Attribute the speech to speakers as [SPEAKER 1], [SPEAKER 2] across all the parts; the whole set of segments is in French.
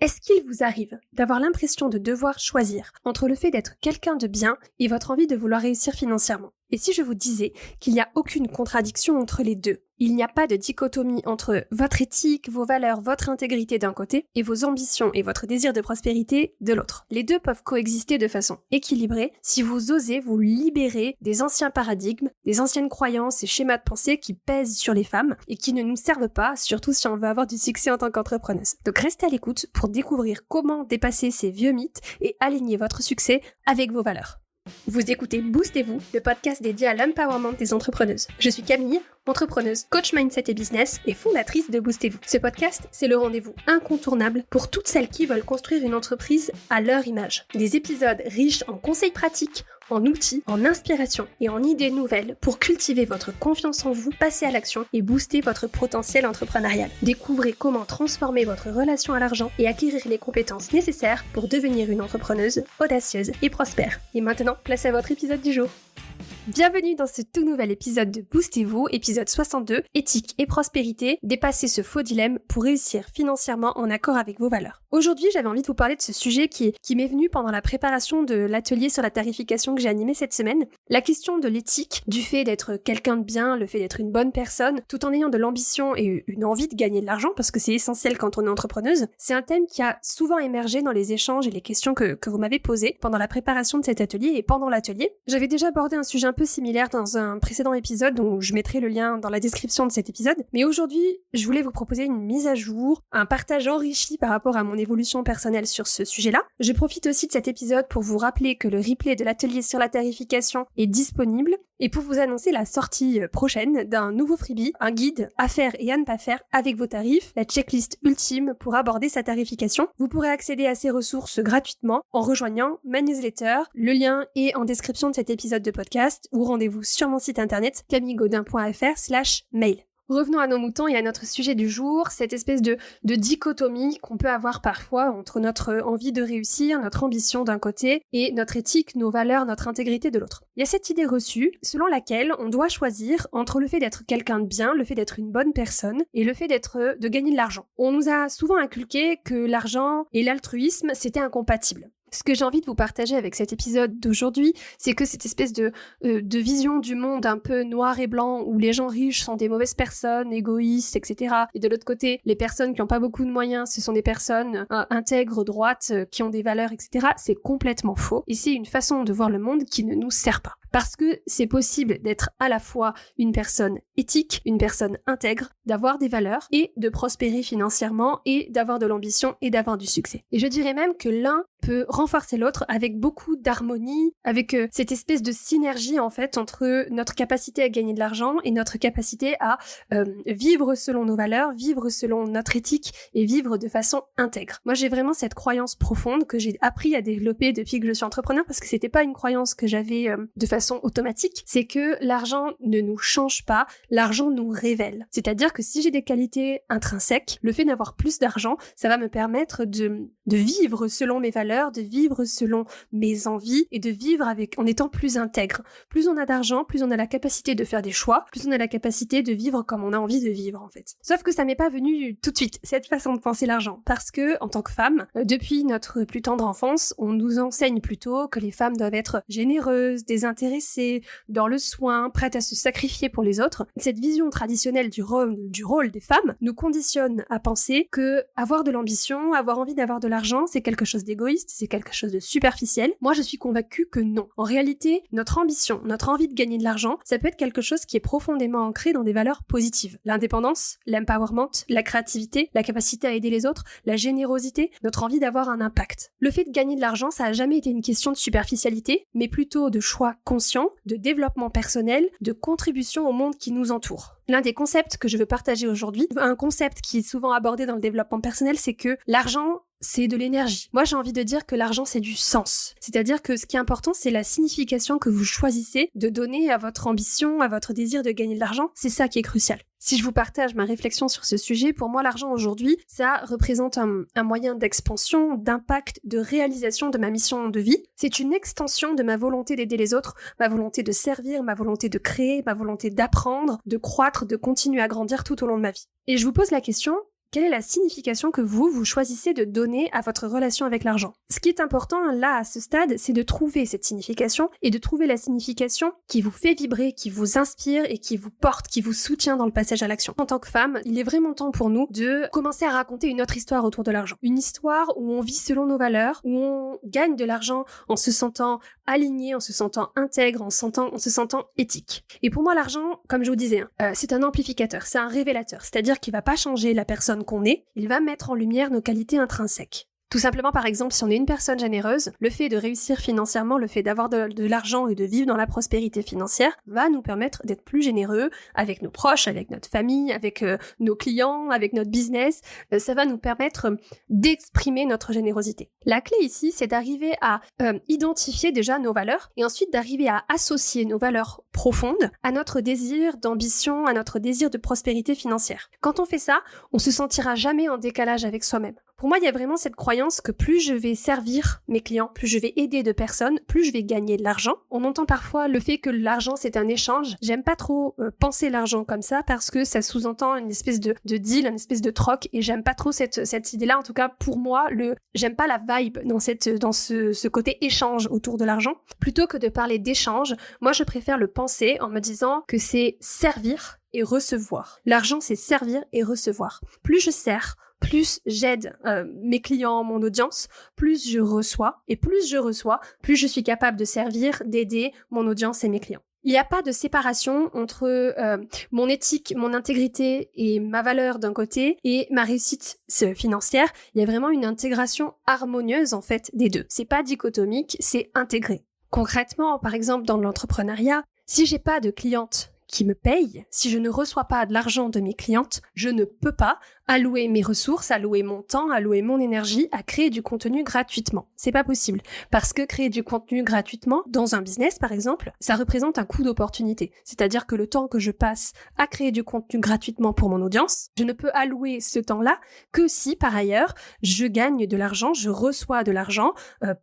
[SPEAKER 1] Est-ce qu'il vous arrive d'avoir l'impression de devoir choisir entre le fait d'être quelqu'un de bien et votre envie de vouloir réussir financièrement? Et si je vous disais qu'il n'y a aucune contradiction entre les deux? Il n'y a pas de dichotomie entre votre éthique, vos valeurs, votre intégrité d'un côté et vos ambitions et votre désir de prospérité de l'autre. Les deux peuvent coexister de façon équilibrée si vous osez vous libérer des anciens paradigmes, des anciennes croyances et schémas de pensée qui pèsent sur les femmes et qui ne nous servent pas, surtout si on veut avoir du succès en tant qu'entrepreneuse. Donc restez à l'écoute pour découvrir comment dépasser ces vieux mythes et aligner votre succès avec vos valeurs. Vous écoutez Boostez-vous, le podcast dédié à l'empowerment des entrepreneuses. Je suis Camille, entrepreneuse, coach mindset et business et fondatrice de Boostez-vous. Ce podcast, c'est le rendez-vous incontournable pour toutes celles qui veulent construire une entreprise à leur image. Des épisodes riches en conseils pratiques, en outils, en inspiration et en idées nouvelles pour cultiver votre confiance en vous, passer à l'action et booster votre potentiel entrepreneurial. Découvrez comment transformer votre relation à l'argent et acquérir les compétences nécessaires pour devenir une entrepreneuse audacieuse et prospère. Et maintenant, place à votre épisode du jour. Bienvenue dans ce tout nouvel épisode de Boostez-vous, épisode 62, éthique et prospérité, dépasser ce faux dilemme pour réussir financièrement en accord avec vos valeurs. Aujourd'hui, j'avais envie de vous parler de ce sujet qui m'est venu pendant la préparation de l'atelier sur la tarification que j'ai animé cette semaine. La question de l'éthique, du fait d'être quelqu'un de bien, le fait d'être une bonne personne, tout en ayant de l'ambition et une envie de gagner de l'argent, parce que c'est essentiel quand on est entrepreneuse, c'est un thème qui a souvent émergé dans les échanges et les questions que vous m'avez posées pendant la préparation de cet atelier et pendant l'atelier. J'avais déjà abordé un sujet un peu similaire dans un précédent épisode, dont je mettrai le lien dans la description de cet épisode. Mais aujourd'hui, je voulais vous proposer une mise à jour, un partage enrichi par rapport à mon évolution personnelle sur ce sujet-là. Je profite aussi de cet épisode pour vous rappeler que le replay de l'atelier sur la tarification est disponible et pour vous annoncer la sortie prochaine d'un nouveau freebie, un guide à faire et à ne pas faire avec vos tarifs, la checklist ultime pour aborder sa tarification. Vous pourrez accéder à ces ressources gratuitement en rejoignant ma newsletter. Le lien est en description de cet épisode de podcast ou rendez-vous sur mon site internet camillegaudin.fr/mail. Revenons à nos moutons et à notre sujet du jour, cette espèce de dichotomie qu'on peut avoir parfois entre notre envie de réussir, notre ambition d'un côté et notre éthique, nos valeurs, notre intégrité de l'autre. Il y a cette idée reçue selon laquelle on doit choisir entre le fait d'être quelqu'un de bien, le fait d'être une bonne personne et le fait de gagner de l'argent. On nous a souvent inculqué que l'argent et l'altruisme c'était incompatible. Ce que j'ai envie de vous partager avec cet épisode d'aujourd'hui, c'est que cette espèce de vision du monde un peu noir et blanc où les gens riches sont des mauvaises personnes, égoïstes, etc. Et de l'autre côté, les personnes qui n'ont pas beaucoup de moyens, ce sont des personnes intègres, droites, qui ont des valeurs, etc. C'est complètement faux. Et c'est une façon de voir le monde qui ne nous sert pas. Parce que c'est possible d'être à la fois une personne éthique, une personne intègre, d'avoir des valeurs et de prospérer financièrement et d'avoir de l'ambition et d'avoir du succès. Et je dirais même que l'un peut renforcer l'autre avec beaucoup d'harmonie, avec cette espèce de synergie en fait entre notre capacité à gagner de l'argent et notre capacité à vivre selon nos valeurs, vivre selon notre éthique et vivre de façon intègre. Moi j'ai vraiment cette croyance profonde que j'ai appris à développer depuis que je suis entrepreneur parce que c'était pas une croyance que j'avais de façon automatique, c'est que l'argent ne nous change pas, l'argent nous révèle. C'est-à-dire que si j'ai des qualités intrinsèques, le fait d'avoir plus d'argent, ça va me permettre de vivre selon mes valeurs, de vivre selon mes envies et de vivre en étant plus intègre. Plus on a d'argent, plus on a la capacité de faire des choix, plus on a la capacité de vivre comme on a envie de vivre en fait. Sauf que ça m'est pas venu tout de suite, cette façon de penser l'argent, parce que en tant que femme, depuis notre plus tendre enfance, on nous enseigne plutôt que les femmes doivent être généreuses, désintéressées, dans le soin, prêtes à se sacrifier pour les autres. Cette vision traditionnelle du rôle des femmes nous conditionne à penser que avoir de l'ambition, avoir envie d'avoir de l'argent, c'est quelque chose d'égoïste, c'est quelque chose de superficiel. Moi, je suis convaincue que non. En réalité, notre ambition, notre envie de gagner de l'argent, ça peut être quelque chose qui est profondément ancré dans des valeurs positives. L'indépendance, l'empowerment, la créativité, la capacité à aider les autres, la générosité, notre envie d'avoir un impact. Le fait de gagner de l'argent, ça a jamais été une question de superficialité, mais plutôt de choix conscient, de développement personnel, de contribution au monde qui nous entoure. L'un des concepts que je veux partager aujourd'hui, un concept qui est souvent abordé dans le développement personnel, c'est que l'argent, c'est de l'énergie. Moi, j'ai envie de dire que l'argent, c'est du sens. C'est-à-dire que ce qui est important, c'est la signification que vous choisissez de donner à votre ambition, à votre désir de gagner de l'argent. C'est ça qui est crucial. Si je vous partage ma réflexion sur ce sujet, pour moi, l'argent aujourd'hui, ça représente un moyen d'expansion, d'impact, de réalisation de ma mission de vie. C'est une extension de ma volonté d'aider les autres, ma volonté de servir, ma volonté de créer, ma volonté d'apprendre, de croître, de continuer à grandir tout au long de ma vie. Et je vous pose la question, Quelle est la signification que vous choisissez de donner à votre relation avec l'argent? Ce qui est important là, à ce stade, c'est de trouver cette signification et de trouver la signification qui vous fait vibrer, qui vous inspire et qui vous porte, qui vous soutient dans le passage à l'action. En tant que femme, il est vraiment temps pour nous de commencer à raconter une autre histoire autour de l'argent. Une histoire où on vit selon nos valeurs, où on gagne de l'argent en se sentant aligné, en se sentant intègre, en se sentant éthique. Et pour moi, l'argent, comme je vous disais, c'est un amplificateur, c'est un révélateur. C'est-à-dire qu'il va pas changer la personne qu'on est, il va mettre en lumière nos qualités intrinsèques. Tout simplement, par exemple, si on est une personne généreuse, le fait de réussir financièrement, le fait d'avoir de l'argent et de vivre dans la prospérité financière va nous permettre d'être plus généreux avec nos proches, avec notre famille, avec nos clients, avec notre business. Ça va nous permettre d'exprimer notre générosité. La clé ici, c'est d'arriver à identifier déjà nos valeurs et ensuite d'arriver à associer nos valeurs profondes à notre désir d'ambition, à notre désir de prospérité financière. Quand on fait ça, on se sentira jamais en décalage avec soi-même. Pour moi, il y a vraiment cette croyance que plus je vais servir mes clients, plus je vais aider de personnes, plus je vais gagner de l'argent. On entend parfois le fait que l'argent, c'est un échange. J'aime pas trop penser l'argent comme ça parce que ça sous-entend une espèce de deal, une espèce de troc et j'aime pas trop cette idée-là. En tout cas, pour moi, j'aime pas la vibe dans ce côté échange autour de l'argent. Plutôt que de parler d'échange, moi, je préfère le penser en me disant que c'est servir et recevoir. L'argent, c'est servir et recevoir. Plus je sers, plus j'aide mes clients, mon audience, plus je reçois. Et plus je reçois, plus je suis capable de servir, d'aider mon audience et mes clients. Il n'y a pas de séparation entre mon éthique, mon intégrité et ma valeur d'un côté et ma réussite financière. Il y a vraiment une intégration harmonieuse en fait des deux. C'est pas dichotomique, c'est intégré. Concrètement, par exemple dans l'entrepreneuriat, si j'ai pas de clientes qui me payent, si je ne reçois pas de l'argent de mes clientes, je ne peux pas allouer mes ressources, allouer mon temps, allouer mon énergie à créer du contenu gratuitement. C'est pas possible. Parce que créer du contenu gratuitement, dans un business par exemple, ça représente un coût d'opportunité. C'est-à-dire que le temps que je passe à créer du contenu gratuitement pour mon audience, je ne peux allouer ce temps-là que si par ailleurs, je gagne de l'argent, je reçois de l'argent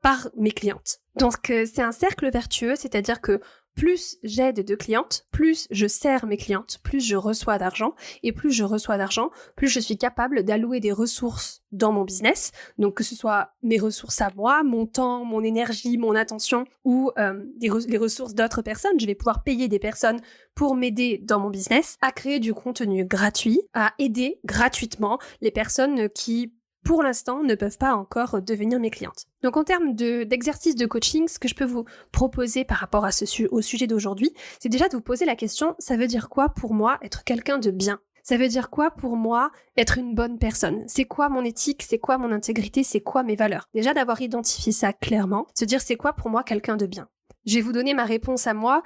[SPEAKER 1] par mes clientes. Donc c'est un cercle vertueux, c'est-à-dire que plus j'aide de clientes, plus je sers mes clientes, plus je reçois d'argent, et plus je reçois d'argent, plus je suis capable d'allouer des ressources dans mon business, donc que ce soit mes ressources à moi, mon temps, mon énergie, mon attention, ou les ressources d'autres personnes. Je vais pouvoir payer des personnes pour m'aider dans mon business à créer du contenu gratuit, à aider gratuitement les personnes qui pour l'instant, ne peuvent pas encore devenir mes clientes. Donc en termes d'exercice de coaching, ce que je peux vous proposer par rapport à au sujet d'aujourd'hui, c'est déjà de vous poser la question, ça veut dire quoi pour moi être quelqu'un de bien ? Ça veut dire quoi pour moi être une bonne personne ? C'est quoi mon éthique ? C'est quoi mon intégrité ? C'est quoi mes valeurs ? Déjà d'avoir identifié ça clairement, se dire c'est quoi pour moi quelqu'un de bien ? Je vais vous donner ma réponse à moi.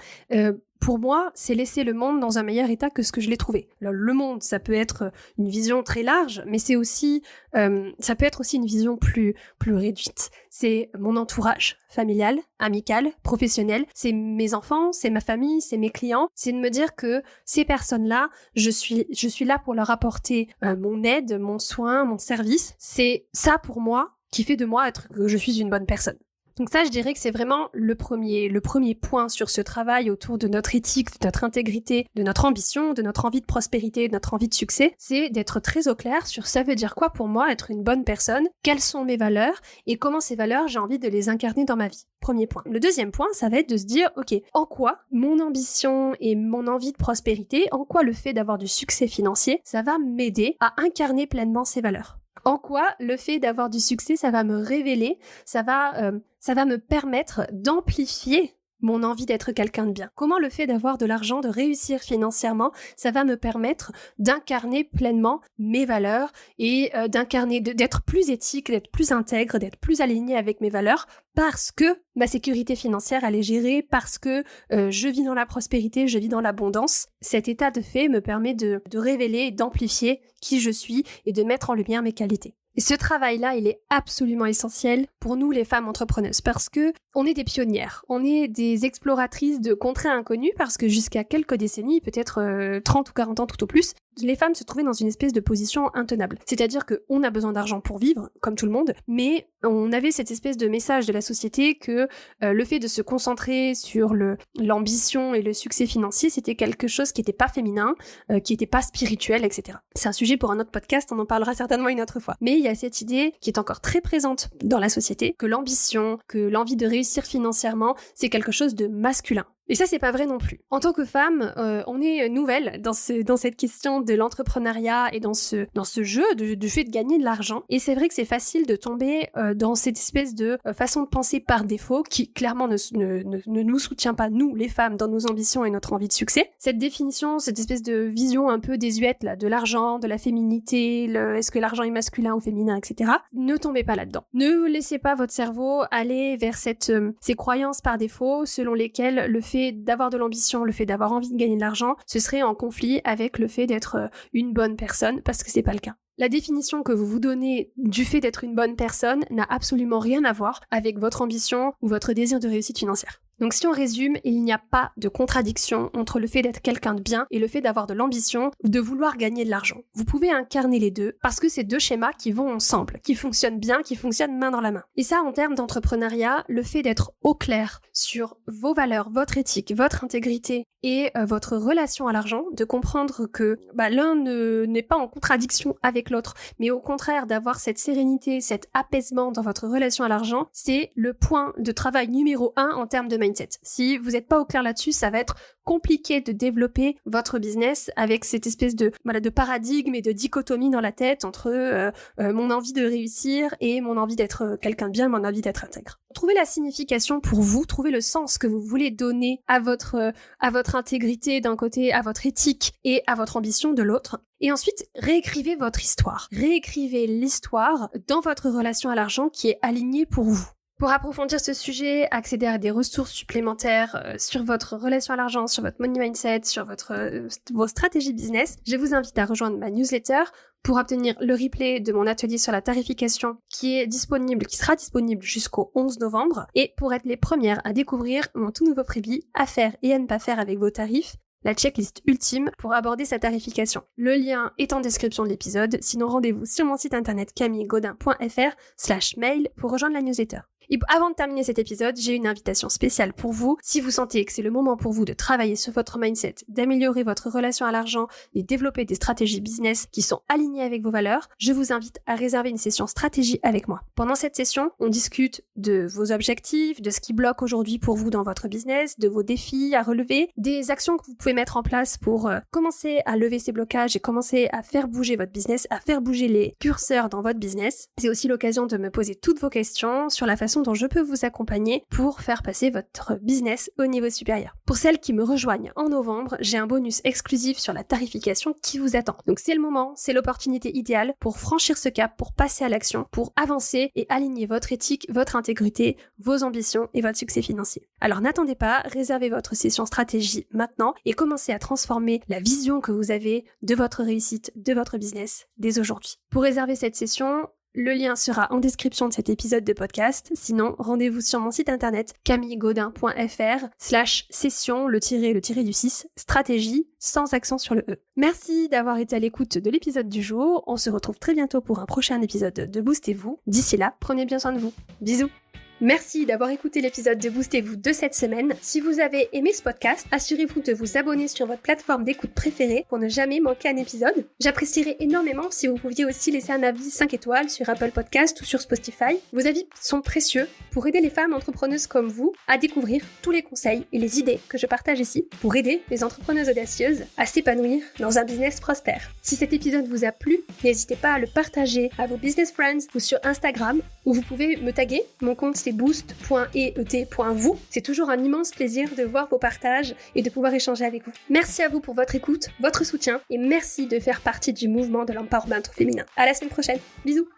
[SPEAKER 1] Pour moi, c'est laisser le monde dans un meilleur état que ce que je l'ai trouvé. Alors, le monde, ça peut être une vision très large, mais c'est aussi, ça peut être aussi une vision plus réduite. C'est mon entourage familial, amical, professionnel. C'est mes enfants, c'est ma famille, c'est mes clients. C'est de me dire que ces personnes-là, je suis là pour leur apporter mon aide, mon soin, mon service. C'est ça pour moi qui fait de moi que je suis une bonne personne. Donc ça, je dirais que c'est vraiment le premier point sur ce travail autour de notre éthique, de notre intégrité, de notre ambition, de notre envie de prospérité, de notre envie de succès, c'est d'être très au clair sur ça veut dire quoi pour moi être une bonne personne, quelles sont mes valeurs et comment ces valeurs j'ai envie de les incarner dans ma vie. Premier point. Le deuxième point, ça va être de se dire, ok, en quoi mon ambition et mon envie de prospérité, en quoi le fait d'avoir du succès financier, ça va m'aider à incarner pleinement ces valeurs. En quoi le fait d'avoir du succès, ça va me révéler, ça va me permettre d'amplifier mon envie d'être quelqu'un de bien. Comment le fait d'avoir de l'argent, de réussir financièrement, ça va me permettre d'incarner pleinement mes valeurs et d'être plus éthique, d'être plus intègre, d'être plus aligné avec mes valeurs parce que ma sécurité financière elle est gérée, parce que je vis dans la prospérité, je vis dans l'abondance. Cet état de fait me permet de révéler et d'amplifier qui je suis et de mettre en lumière mes qualités. Et ce travail-là, il est absolument essentiel pour nous les femmes entrepreneuses parce que on est des pionnières, on est des exploratrices de contrées inconnues parce que jusqu'à quelques décennies, peut-être 30 ou 40 ans tout au plus, les femmes se trouvaient dans une espèce de position intenable. C'est-à-dire qu'on a besoin d'argent pour vivre, comme tout le monde, mais on avait cette espèce de message de la société que le fait de se concentrer sur l'ambition et le succès financier, c'était quelque chose qui n'était pas féminin, qui n'était pas spirituel, etc. C'est un sujet pour un autre podcast, on en parlera certainement une autre fois. Mais il y a cette idée qui est encore très présente dans la société, que l'ambition, que l'envie de réussir financièrement, c'est quelque chose de masculin. Et ça, c'est pas vrai non plus. En tant que femme, on est nouvelle dans cette question de l'entrepreneuriat et dans ce jeu du fait de gagner de l'argent. Et c'est vrai que c'est facile de tomber dans cette espèce de façon de penser par défaut qui clairement ne nous soutient pas, nous, les femmes, dans nos ambitions et notre envie de succès. Cette définition, cette espèce de vision un peu désuète là, de l'argent, de la féminité, est-ce que l'argent est masculin ou féminin, etc. Ne tombez pas là-dedans. Ne laissez pas votre cerveau aller vers ces croyances par défaut selon lesquelles le fait d'avoir de l'ambition, le fait d'avoir envie de gagner de l'argent, ce serait en conflit avec le fait d'être une bonne personne, parce que c'est pas le cas. La définition que vous vous donnez du fait d'être une bonne personne n'a absolument rien à voir avec votre ambition ou votre désir de réussite financière. Donc si on résume, il n'y a pas de contradiction entre le fait d'être quelqu'un de bien et le fait d'avoir de l'ambition ou de vouloir gagner de l'argent. Vous pouvez incarner les deux parce que c'est deux schémas qui vont ensemble, qui fonctionnent bien, qui fonctionnent main dans la main. Et ça, en termes d'entrepreneuriat, le fait d'être au clair sur vos valeurs, votre éthique, votre intégrité et votre relation à l'argent, de comprendre que l'un n'est pas en contradiction avec l'autre, mais au contraire d'avoir cette sérénité, cet apaisement dans votre relation à l'argent, c'est le point de travail numéro 1 en termes de mindset. Si vous n'êtes pas au clair là-dessus, ça va être compliqué de développer votre business avec cette espèce de paradigme et de dichotomie dans la tête entre mon envie de réussir et mon envie d'être quelqu'un de bien, mon envie d'être intègre. Trouvez la signification pour vous, trouvez le sens que vous voulez donner à votre intégrité d'un côté, à votre éthique et à votre ambition de l'autre. Et ensuite, réécrivez votre histoire. Réécrivez l'histoire dans votre relation à l'argent qui est alignée pour vous. Pour approfondir ce sujet, accéder à des ressources supplémentaires sur votre relation à l'argent, sur votre money mindset, sur vos stratégies business, je vous invite à rejoindre ma newsletter pour obtenir le replay de mon atelier sur la tarification qui sera disponible jusqu'au 11 novembre et pour être les premières à découvrir mon tout nouveau freebie à faire et à ne pas faire avec vos tarifs, la checklist ultime pour aborder sa tarification. Le lien est en description de l'épisode, sinon rendez-vous sur mon site internet camillegaudin.fr/mail pour rejoindre la newsletter. Et avant de terminer cet épisode, j'ai une invitation spéciale pour vous. Si vous sentez que c'est le moment pour vous de travailler sur votre mindset, d'améliorer votre relation à l'argent et développer des stratégies business qui sont alignées avec vos valeurs, je vous invite à réserver une session stratégie avec moi. Pendant cette session, on discute de vos objectifs, de ce qui bloque aujourd'hui pour vous dans votre business, de vos défis à relever, des actions que vous pouvez mettre en place pour commencer à lever ces blocages et commencer à faire bouger votre business, à faire bouger les curseurs dans votre business. C'est aussi l'occasion de me poser toutes vos questions sur la façon dont je peux vous accompagner pour faire passer votre business au niveau supérieur. Pour celles qui me rejoignent en novembre, j'ai un bonus exclusif sur la tarification qui vous attend. Donc c'est le moment, c'est l'opportunité idéale pour franchir ce cap, pour passer à l'action, pour avancer et aligner votre éthique, votre intégrité, vos ambitions et votre succès financier. Alors n'attendez pas, réservez votre session stratégie maintenant et commencez à transformer la vision que vous avez de votre réussite, de votre business dès aujourd'hui. Pour réserver cette session, le lien sera en description de cet épisode de podcast. Sinon, rendez-vous sur mon site internet camillegaudin.fr/session, le tiré du 6, stratégie, sans accent sur le E. Merci d'avoir été à l'écoute de l'épisode du jour. On se retrouve très bientôt pour un prochain épisode de Boostez-vous. D'ici là, prenez bien soin de vous. Bisous. Merci d'avoir écouté l'épisode de Boostez-vous de cette semaine. Si vous avez aimé ce podcast, assurez-vous de vous abonner sur votre plateforme d'écoute préférée pour ne jamais manquer un épisode. J'apprécierais énormément si vous pouviez aussi laisser un avis 5 étoiles sur Apple Podcast ou sur Spotify. Vos avis sont précieux pour aider les femmes entrepreneuses comme vous à découvrir tous les conseils et les idées que je partage ici pour aider les entrepreneuses audacieuses à s'épanouir dans un business prospère. Si cet épisode vous a plu, n'hésitez pas à le partager à vos business friends ou sur Instagram où vous pouvez me taguer. Mon compte c'est boost.et.vous. C'est toujours un immense plaisir de voir vos partages et de pouvoir échanger avec vous. Merci à vous pour votre écoute, votre soutien et merci de faire partie du mouvement de l'empowerment féminin. À la semaine prochaine. Bisous.